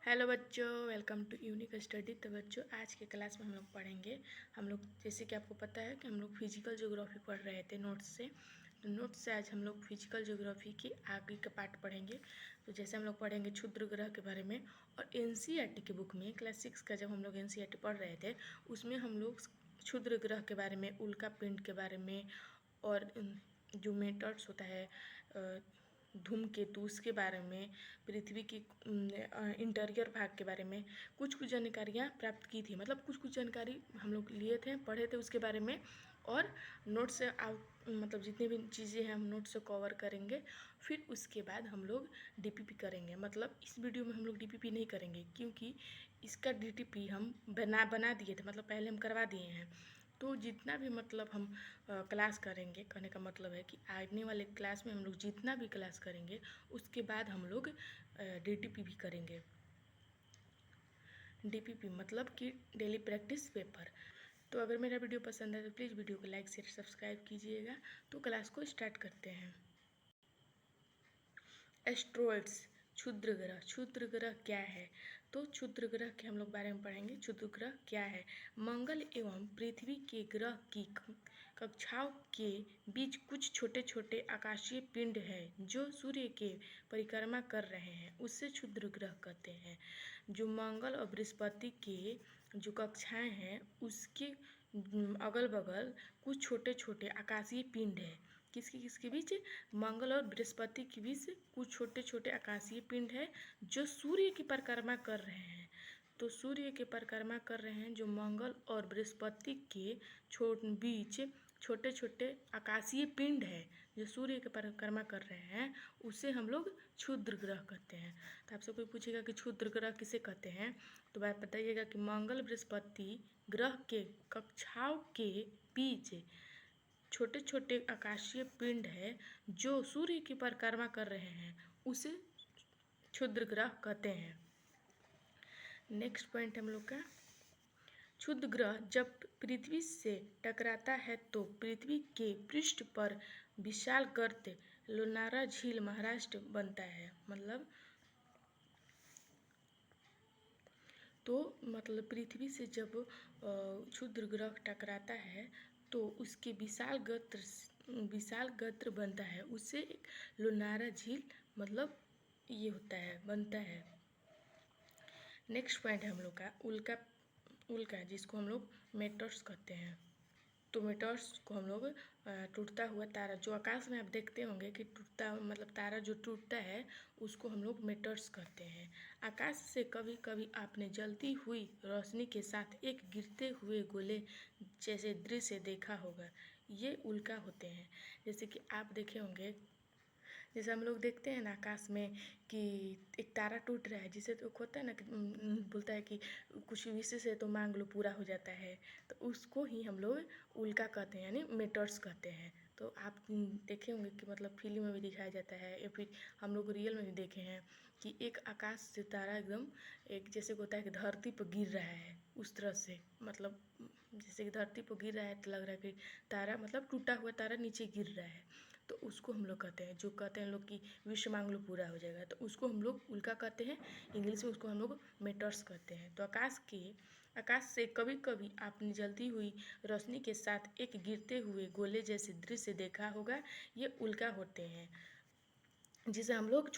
Hello बच्चों, welcome to unique study. तो बच्चों, आज के क्लास में हम लोग पढ़ेंगे। हम लोग जैसे कि आपको पता है कि हम लोग फिजिकल ज्योग्राफी पढ़ रहे थे नोट्स से। तो नोट्स से आज हम लोग फिजिकल ज्योग्राफी के आगे का पार्ट पढ़ेंगे। तो जैसे हम लोग पढ़ेंगे क्षुद्र ग्रह के बारे में। और एनसीईआरटी की बुक में क्लास 6 का जब हम लोग एनसीईआरटी पढ़ रहे थे, उसमें हम लोग क्षुद्र ग्रह के बारे में, उल्का पिंड के बारे में, और जो मेटर्स होता है धूमकेतु, उसके बारे में, पृथ्वी की इंटीरियर भाग के बारे में कुछ कुछ जानकारियाँ प्राप्त की थी। मतलब कुछ कुछ जानकारी हम लोग लिए थे, पढ़े थे उसके बारे में। और नोट से मतलब जितनी भी चीज़ें हैं हम नोट से कवर करेंगे। फिर उसके बाद हम लोग डीपीपी करेंगे। मतलब इस वीडियो में हम लोग डीपीपी नहीं करेंगे, क्योंकि इसका डीटीपी हम बना दिए थे, मतलब पहले हम करवा दिए हैं। तो जितना भी मतलब हम क्लास करेंगे, कहने का मतलब है कि आने वाले क्लास में हम लोग जितना भी क्लास करेंगे उसके बाद हम लोग डीटीपी भी करेंगे। डीपीपी मतलब कि डेली प्रैक्टिस पेपर। तो अगर मेरा वीडियो पसंद है तो प्लीज़ वीडियो को लाइक शेयर सब्सक्राइब कीजिएगा। तो क्लास को स्टार्ट करते हैं। एस्ट्रॉयड्स, क्षुद्र ग्रह। क्षुद्र ग्रह क्या है? तो क्षुद्र ग्रह के हम लोग बारे में पढ़ेंगे। क्षुद्र ग्रह क्या है? मंगल एवं पृथ्वी के ग्रह की कक्षाओं के बीच कुछ छोटे छोटे आकाशीय पिंड हैं जो सूर्य के परिक्रमा कर रहे हैं, उससे क्षुद्र ग्रह कहते हैं। जो मंगल और बृहस्पति के जो कक्षाएं हैं उसके अगल बगल कुछ छोटे छोटे आकाशीय पिंड है। किसके बीच? मंगल और बृहस्पति के बीच कुछ छोटे छोटे आकाशीय पिंड है जो सूर्य की परिक्रमा कर रहे हैं। तो सूर्य की परिक्रमा कर रहे हैं जो मंगल और बृहस्पति के बीच छोटे छोटे आकाशीय पिंड है जो सूर्य की परिक्रमा कर रहे हैं, उसे हम लोग क्षुद्र ग्रह कहते हैं। तो आपसे कोई पूछेगा कि क्षुद्र ग्रह किसे कहते हैं, तो बात बताइएगा कि मंगल बृहस्पति ग्रह के कक्षाओं के बीच छोटे छोटे आकाशीय पिंड है जो सूर्य की परिक्रमा कर रहे हैं, उसे क्षुद्र ग्रह कहते हैं। नेक्स्ट पॉइंट हम लोग का, क्षुद्र ग्रह जब पृथ्वी से टकराता है तो पृथ्वी के पृष्ठ पर विशाल गर्त लोनारा झील महाराष्ट्र बनता है। मतलब पृथ्वी से जब क्षुद्र ग्रह टकराता है तो उसके विशाल गात्र बनता है, उससे एक लोनारा झील मतलब ये होता है, बनता है। नेक्स्ट पॉइंट है हम लोग का उल्का, जिसको हम लोग मेटर्स कहते हैं। तो मेटर्स को हम लोग टूटता हुआ तारा, जो आकाश में आप देखते होंगे कि टूटता मतलब तारा जो टूटता है उसको हम लोग मेटर्स कहते हैं। आकाश से कभी कभी आपने जलती हुई रोशनी के साथ एक गिरते हुए गोले जैसे दृश्य देखा होगा, ये उल्का होते हैं। जैसे कि आप देखे होंगे, जैसे हम लोग देखते हैं ना आकाश में कि एक तारा टूट रहा है, जिसे तो होता है ना कि बोलता है कि कुछ विश से तो मांग लो पूरा हो जाता है, तो उसको ही हम लोग उल्का कहते हैं, यानी मेटर्स कहते हैं। तो आप देखे होंगे कि मतलब फिल्म में भी दिखाया जाता है या फिर हम लोग रियल में भी देखे हैं कि एक आकाश से तारा एकदम एक जैसे होता है कि धरती पर गिर रहा है, उस तरह से मतलब जैसे कि धरती पर गिर रहा है तो लग रहा है कि तारा मतलब टूटा हुआ तारा नीचे गिर रहा है, तो उसको हम लोग कहते हैं। जो कहते हैं लोग कि विश मांग लो पूरा हो जाएगा, तो उसको हम लोग उल्का कहते हैं। इंग्लिश में उसको हम लोग मेटर्स कहते हैं। तो आकाश से कभी कभी आपने जलती हुई रोशनी के साथ एक गिरते हुए गोले जैसे दृश्य देखा होगा, ये उल्का होते हैं, जिसे हम लोग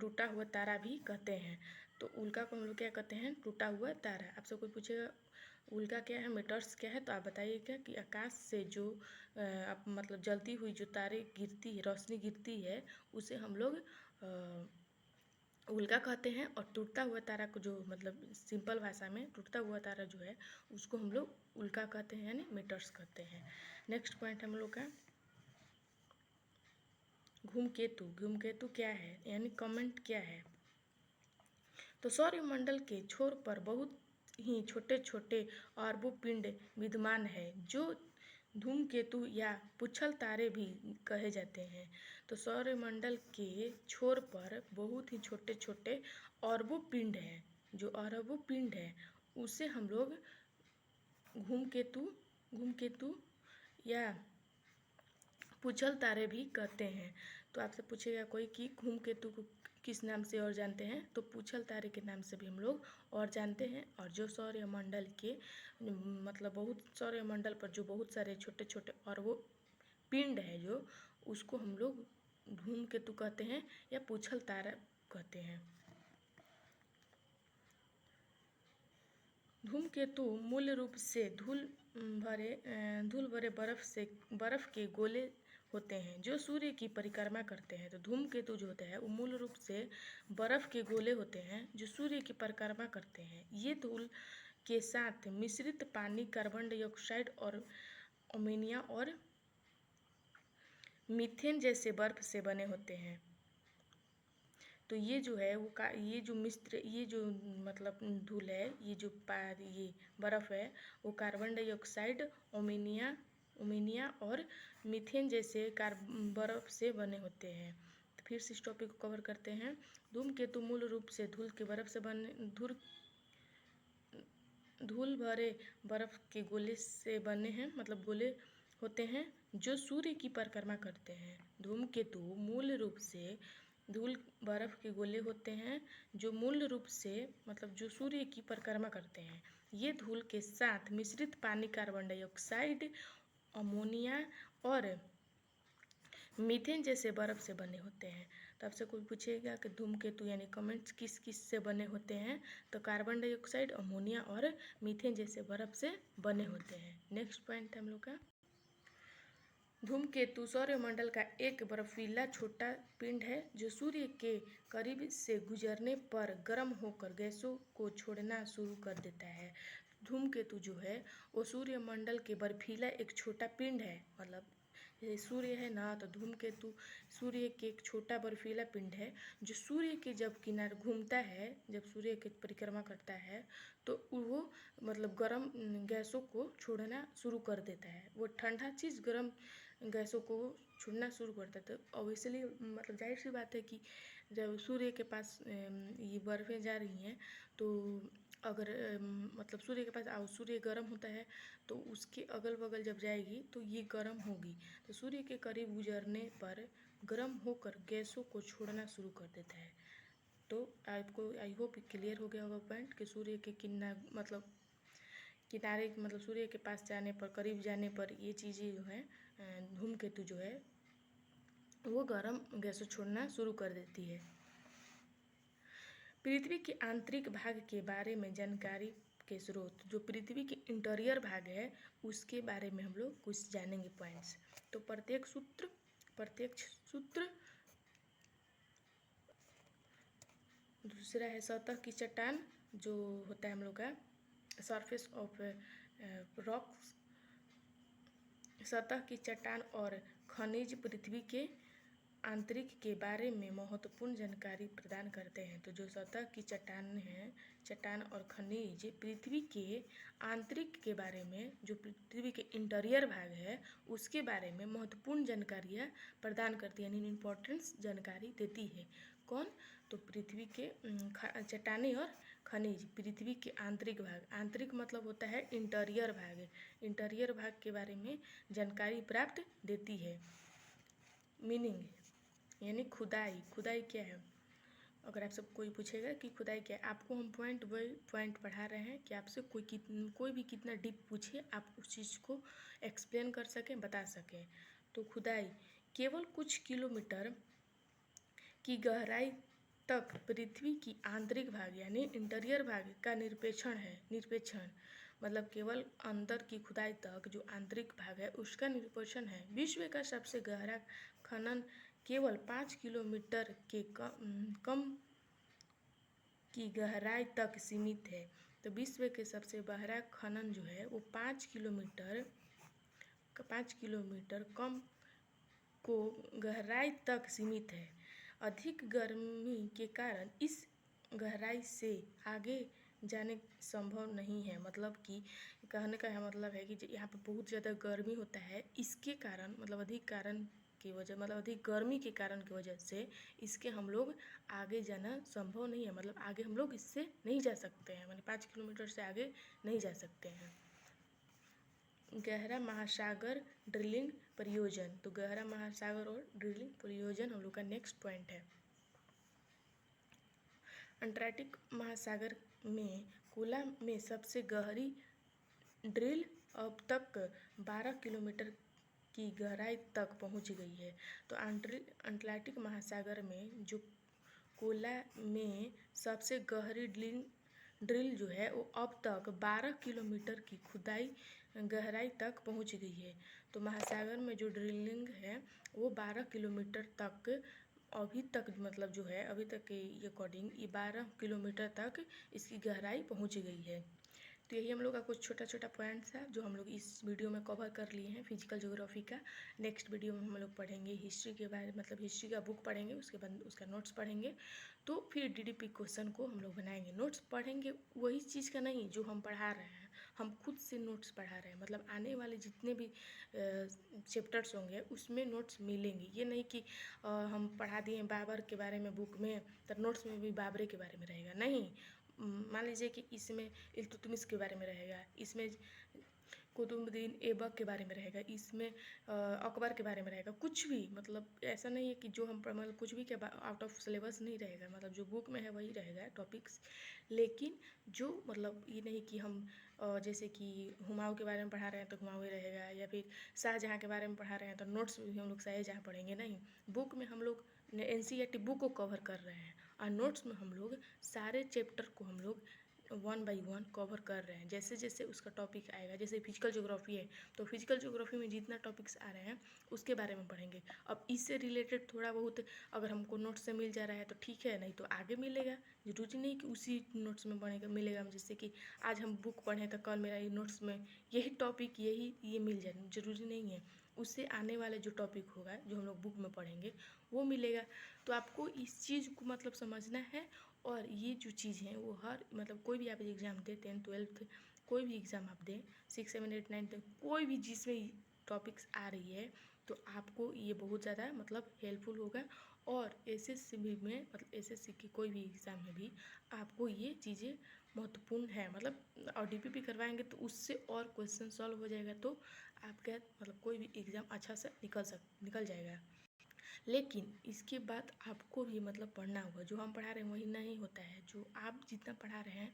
टूटा हुआ तारा भी कहते हैं। तो उल्का को हम लोग क्या कहते हैं? टूटा हुआ तारा। आपसे कोई पूछेगा उल्का क्या है, मेटर्स क्या है, तो आप बताइएगा कि आकाश से जो मतलब जलती हुई जो तारे गिरती है, रोशनी गिरती है, उसे हम लोग उल्का कहते हैं। और टूटता हुआ तारा को जो मतलब सिंपल भाषा में टूटता हुआ तारा जो है उसको हम लोग उल्का कहते हैं, यानी मेटर्स कहते हैं। नेक्स्ट पॉइंट हम लोग का धूमकेतु क्या है, यानी कमेंट क्या है? तो सौरमंडल के छोर पर बहुत ही छोटे छोटे अरबों पिंड विद्यमान है जो धूमकेतु या पुच्छल तारे भी कहे जाते हैं। तो सौरमंडल के छोर पर बहुत ही छोटे छोटे अरबों पिंड है, जो अरबों पिंड है उसे हम लोग धूमकेतु या पुच्छल तारे भी कहते हैं। तो आपसे पूछेगा कोई कि धूमकेतु को किस नाम से और जानते हैं, तो पूछल तारे के नाम से भी हम लोग और जानते हैं। और जो सौरमंडल के मतलब बहुत सौरमंडल पर जो बहुत सारे छोटे छोटे और वो पिंड है जो, उसको हम लोग धूमकेतु कहते हैं या पूछल तारा कहते हैं। धूमकेतु मूल रूप से धूल भरे बर्फ के गोले होते हैं जो सूर्य की परिक्रमा करते हैं। तो धूमकेतु जो होता है वो मूल रूप से बर्फ के गोले होते हैं जो सूर्य की परिक्रमा करते हैं। ये धूल के साथ मिश्रित पानी, कार्बन डाइऑक्साइड और अमोनिया और मीथेन जैसे बर्फ से बने होते हैं। तो ये जो है वो ये जो ये जो मतलब धूल है, ये जो ये बर्फ़ है, वो कार्बन डाइऑक्साइड, अमोनिया और मीथेन जैसे बर्फ से बने होते हैं। तो फिर से इस टॉपिक को कवर करते हैं। धूमकेतु मूल रूप से धूल के बर्फ से बने धूल भरे बर्फ के गोले से बने हैं, मतलब गोले होते हैं जो सूर्य की परिक्रमा करते हैं। धूमकेतु मूल रूप से धूल बर्फ के गोले होते हैं जो मूल रूप से मतलब जो सूर्य की परिक्रमा करते हैं। ये धूल के साथ मिश्रित पानी, कार्बन डाइऑक्साइड, अमोनिया और मीथेन जैसे बर्फ से बने होते हैं। तो आपसे कोई पूछेगा कि धूमकेतु यानी कमेंट्स किस किस से बने होते हैं, तो कार्बन डाइऑक्साइड, अमोनिया और मीथेन जैसे बर्फ से बने होते हैं। नेक्स्ट पॉइंट है हम लोग का, धूमकेतु सौरमंडल का एक बर्फीला छोटा पिंड है जो सूर्य के करीब से गुजरने पर गर्म होकर गैसों को छोड़ना शुरू कर देता है। धूमकेतु जो है वो सूर्यमंडल के बर्फीला एक छोटा पिंड है। मतलब जैसे सूर्य है ना, तो धूमकेतु सूर्य के एक छोटा बर्फीला पिंड है जो सूर्य के जब किनारे घूमता है, जब सूर्य की परिक्रमा करता है, तो वो मतलब गर्म गैसों को छोड़ना शुरू कर देता है। वो ठंडा चीज़ गर्म गैसों को छोड़ना शुरू करता है। तो ऑब्वियसली मतलब जाहिर सी बात है कि जब सूर्य के पास ये बर्फ़ें जा रही हैं, तो अगर मतलब सूर्य के पास सूर्य गर्म होता है तो उसके अगल बगल जब जाएगी तो ये गर्म होगी। तो सूर्य के करीब गुजरने पर गर्म होकर गैसों को छोड़ना शुरू कर देता है। तो आपको आई होप क्लियर हो गया होगा पॉइंट कि सूर्य के किनारे मतलब सूर्य के पास जाने पर, करीब जाने पर ये चीज़ें जो है धूमकेतु जो है वो गर्म गैसों छोड़ना शुरू कर देती है। पृथ्वी के आंतरिक भाग के बारे में जानकारी के स्रोत, जो पृथ्वी के इंटीरियर भाग है उसके बारे में हम लोग कुछ जानेंगे पॉइंट्स। तो प्रत्यक्ष सूत्र, दूसरा है सतह की चट्टान जो होता है हम लोग का सरफेस ऑफ रॉक्स। सतह की चट्टान और खनिज पृथ्वी के आंतरिक के बारे में महत्वपूर्ण जानकारी प्रदान करते हैं। तो जो सतह की चट्टान और खनिज पृथ्वी के आंतरिक के बारे में, जो पृथ्वी के इंटीरियर भाग है उसके बारे में महत्वपूर्ण जानकारियाँ प्रदान करती है, यानी इम्पोर्टेंस जानकारी देती है। कौन? तो पृथ्वी के चट्टानें और खनिज पृथ्वी के आंतरिक भाग, आंतरिक मतलब होता है इंटीरियर भाग, इंटीरियर भाग के बारे में जानकारी प्राप्त देती है। मीनिंग यानी खुदाई क्या है? अगर आप सब कोई पूछेगा कि खुदाई क्या है, आपको हम पॉइंट बाय पॉइंट पढ़ा रहे हैं कि आपसे कोई भी कितना डीप पूछे आप उस चीज़ को एक्सप्लेन कर सकें, बता सकें। तो खुदाई केवल कुछ किलोमीटर की गहराई तक पृथ्वी की आंतरिक भाग यानी इंटीरियर भाग का निरपेक्षण मतलब केवल अंदर की खुदाई तक जो आंतरिक भाग है उसका निरपेक्षण है। विश्व का सबसे गहरा खनन केवल 5 किलोमीटर के कम की गहराई तक सीमित है। तो विश्व के सबसे गहरा खनन जो है वो 5 किलोमीटर कम को गहराई तक सीमित है। अधिक गर्मी के कारण इस गहराई से आगे जाने संभव नहीं है। मतलब कि कहने का मतलब है कि यहाँ पर बहुत ज़्यादा गर्मी होता है, इसके कारण मतलब अधिक गर्मी के कारण की वजह से इसके हम लोग आगे जाना संभव नहीं है। मतलब आगे हम लोग इससे नहीं जा सकते हैं, मतलब 5 किलोमीटर से आगे नहीं जा सकते हैं। गहरा महासागर ड्रिलिंग परियोजन, तो गहरा महासागर और ड्रिलिंग परियोजन हम लोग का नेक्स्ट पॉइंट है। अंटार्कटिक महासागर में कोला में सबसे गहरी ड्रिल अब तक 12 किलोमीटर की गहराई तक पहुंच गई है। तो अंटार्कटिक महासागर में जो कोला में सबसे गहरी ड्रिल जो है वो अब तक 12 किलोमीटर की खुदाई गहराई तक पहुंच गई है। तो महासागर में जो ड्रिलिंग है वो 12 किलोमीटर तक अभी तक मतलब जो है अभी तक के अकॉर्डिंग ये 12 किलोमीटर तक इसकी गहराई पहुंच गई है। तो यही हम लोग का कुछ छोटा छोटा पॉइंट्स है जो हम लोग इस वीडियो में कवर कर लिए हैं फिजिकल ज्योग्राफी का। नेक्स्ट वीडियो में हम लोग पढ़ेंगे हिस्ट्री के बारे मतलब हिस्ट्री का बुक पढ़ेंगे, उसके बाद उसका नोट्स पढ़ेंगे। तो फिर डीडीपी क्वेश्चन को हम लोग बनाएंगे। नोट्स पढ़ेंगे वही चीज़ का नहीं जो हम पढ़ा रहे हैं, हम खुद से नोट्स पढ़ा रहे हैं। मतलब आने वाले जितने भी चैप्टर्स होंगे उसमें नोट्स मिलेंगे। ये नहीं कि हम पढ़ा दिए बाबर के बारे में बुक में तो नोट्स में भी बाबरे के बारे में रहेगा, नहीं। मान लीजिए कि इसमें इल्तुतमिश के बारे में रहेगा, इसमें कुतुबुद्दीन ऐबक के बारे में रहेगा, इसमें अकबर के बारे में रहेगा, कुछ भी। मतलब ऐसा नहीं है कि जो हम मतलब कुछ भी के आउट ऑफ सिलेबस नहीं रहेगा, मतलब जो बुक में है वही रहेगा टॉपिक्स। लेकिन जो मतलब ये नहीं कि हम जैसे कि हुमायूं के बारे में पढ़ा रहे हैं तो हुमायूं ही रहेगा, या फिर शाहजहाँ के बारे में पढ़ा रहे हैं तो नोट्स में भी हम लोग शाहजहाँ पढ़ेंगे, नहीं। बुक में हम लोग NCERT बुक को कवर कर रहे हैं और नोट्स में हम लोग सारे चैप्टर को हम लोग 1 बाई 1 कवर कर रहे हैं। जैसे जैसे उसका टॉपिक आएगा, जैसे फिजिकल ज्योग्राफी है तो फिजिकल ज्योग्राफी में जितना टॉपिक्स आ रहे हैं उसके बारे में पढ़ेंगे। अब इससे रिलेटेड थोड़ा बहुत अगर हमको नोट्स से मिल जा रहा है तो ठीक है, नहीं तो आगे मिलेगा। जरूरी नहीं कि उसी नोट्स में पढ़ेगा मिलेगा। जैसे कि आज हम बुक पढ़ें तो कल मेरा ये नोट्स में यही टॉपिक ये मिल जाए, जरूरी नहीं है। उससे आने वाले जो टॉपिक होगा जो हम लोग बुक में पढ़ेंगे वो मिलेगा। तो आपको इस चीज़ को मतलब समझना है। और ये जो चीज़ है वो हर मतलब कोई भी आप एग्ज़ाम दें, 10th 12th कोई भी एग्ज़ाम आप दें, 6 7 8 9 कोई भी जिसमें टॉपिक्स आ रही है तो आपको ये बहुत ज़्यादा मतलब हेल्पफुल होगा। और SSC में मतलब SSC की कोई भी एग्ज़ाम में भी आपको ये चीज़ें महत्वपूर्ण है। मतलब और DPP करवाएंगे तो उससे और क्वेश्चन सॉल्व हो जाएगा, तो आपका मतलब कोई भी एग्ज़ाम अच्छा से निकल जाएगा। लेकिन इसके बाद आपको भी मतलब पढ़ना होगा। जो हम पढ़ा रहे हैं वही नहीं होता है, जो आप जितना पढ़ा रहे हैं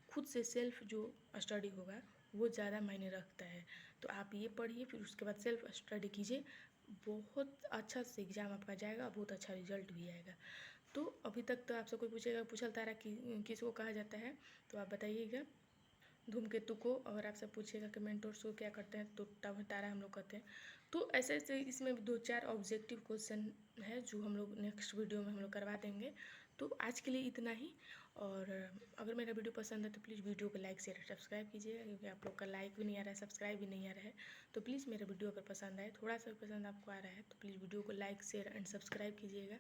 खुद से सेल्फ जो स्टडी होगा वो ज़्यादा मायने रखता है। तो आप ये पढ़िए, फिर उसके बाद सेल्फ स्टडी कीजिए, बहुत अच्छा से एग्ज़ाम आपका जाएगा, बहुत अच्छा रिजल्ट भी आएगा। तो अभी तक तो आपसे कोई पूछल तारा कि किसको कहा जाता है, तो आप बताइएगा। धूमकेतु को। अगर आपसे पूछेगा कि मेंटोर्स को क्या करते हैं तो तारा हम लोग कहते हैं। तो ऐसे ऐसे इसमें भी 2-4 ऑब्जेक्टिव क्वेश्चन है जो हम लोग नेक्स्ट वीडियो में हम लोग करवा देंगे। तो आज के लिए इतना ही। और अगर मेरा वीडियो पसंद है तो प्लीज़ वीडियो को लाइक शेयर सब्सक्राइब कीजिएगा, क्योंकि आप लोग का लाइक भी नहीं आ रहा है, सब्सक्राइब भी नहीं आ रहा है। तो प्लीज़ मेरा वीडियो अगर पसंद आए, थोड़ा सा भी पसंद आपको आ रहा है, तो प्लीज़ वीडियो को लाइक शेयर एंड सब्सक्राइब कीजिएगा।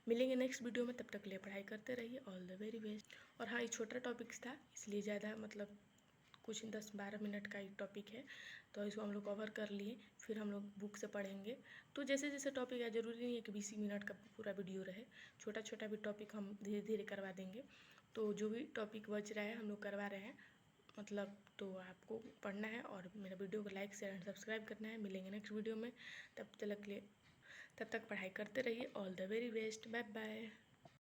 मिलेंगे नेक्स्ट वीडियो में, तब तक के लिए पढ़ाई करते रहिए। All the very best. और हाँ, ये छोटा टॉपिक्स था इसलिए ज़्यादा मतलब कुछ 10-12 मिनट का एक टॉपिक है, तो इसको हम लोग कवर कर लिए। फिर हम लोग बुक से पढ़ेंगे। तो जैसे जैसे टॉपिक है, ज़रूरी नहीं है कि 20 मिनट का पूरा वीडियो रहे, छोटा छोटा भी टॉपिक हम धीरे धीरे करवा देंगे। तो जो भी टॉपिक बच रहा है हम लोग करवा रहे हैं मतलब। तो आपको पढ़ना है और मेरा वीडियो को लाइक शेयर एंड सब्सक्राइब करना है। मिलेंगे नेक्स्ट वीडियो में, तब तक पढ़ाई करते रहिए। All the very best, bye bye.